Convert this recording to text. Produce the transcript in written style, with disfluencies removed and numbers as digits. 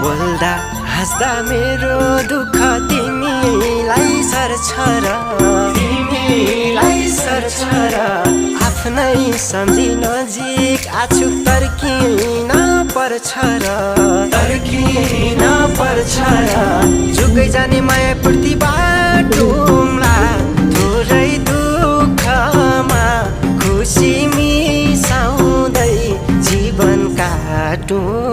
बोल्दा हाँस्दा मेरो दुःख तिमीलाई सर्छ र तिमीलाई सर्छ र आफ्नै सम्झी नजिक आछु तर्किन पर्छ र तर्किन पर्छ र जुगै जाने माया पूर्ति बाटुम्ला थोरै दुःखमा खुसी मिसाउँदै जीवन काटौँ